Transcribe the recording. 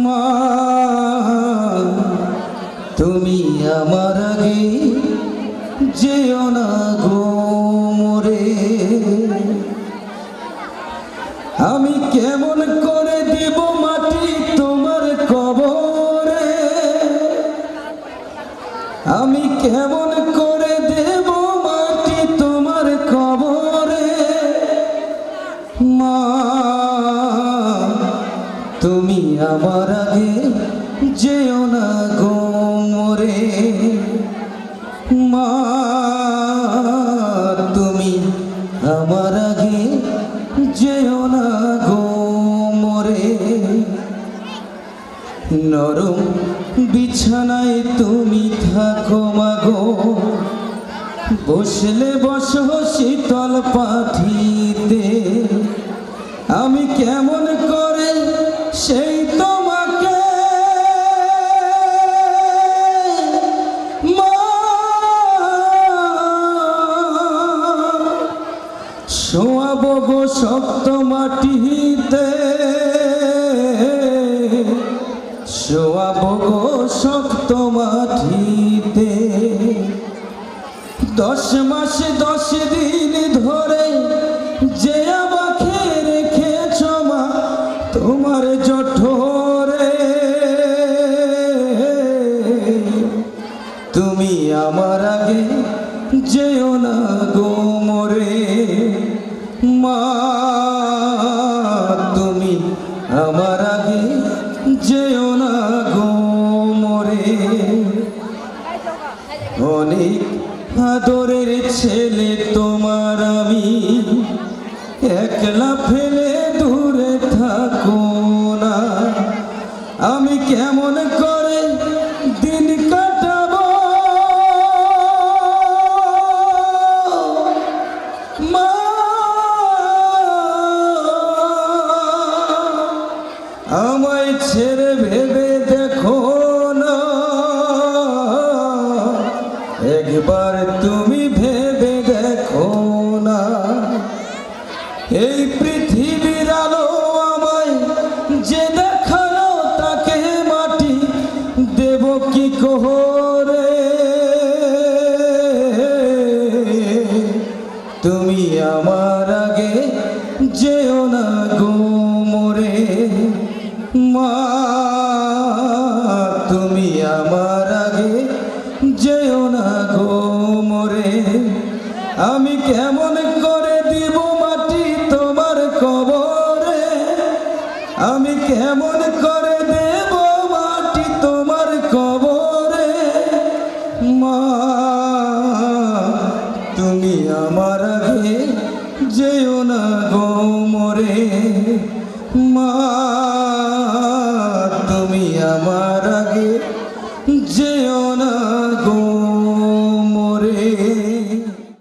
মা তুমি আমার আগে যেও না গো মোরে। আমি কেমন করে দেব মাটি তোমার কবরে, আমি কেমন করে দেব মাটি তোমার কবরে। মা তুমি আমার আগে যেও না গো মোরে। মা তুমি আমার আগে যেও না গো মোরে। নরম বিছানায় তুমি থাকো মাগো, বসলে বসো শীতল পাঠিতে। আমি কেমন করে সেই তোমাকে মা শোয়াবো গো শক্ত মাটিতে, শোয়াবো গো শক্ত মাটিতে। 10 মাস 10 দিন ধরে যে আমাকে রেখেছ মা তোমার জঠরে। তুমি আমার আগে যেও না গো মোরে। মা তুমি আমার আগে যেও না গো মোরে। অনেক আদরের ছেলে তোমার আমি, একলা ফেলে দূরে থাকো না। আমি কেমন করে দিন কাটাবো মা, আমায় ছেড়ে ভেবে দেখো না। একবার তুমি ভেবে দেখো না। এই পৃথিবীর আলো আমায় যে দেখালো তাকে মাটি দেব কি করে। তুমি আমার আগে যেও না গো মোরে। মা তুমি আমার আগে যেও না গো মোরে। আমি কেমন করে দিব মাটি তোমার কবরে, আমি কেমন করে দেব মাটি তোমার কবরে। মা তুমি আমার আগে যেও না গো মোরে। মা তুমি আমার আগে যেও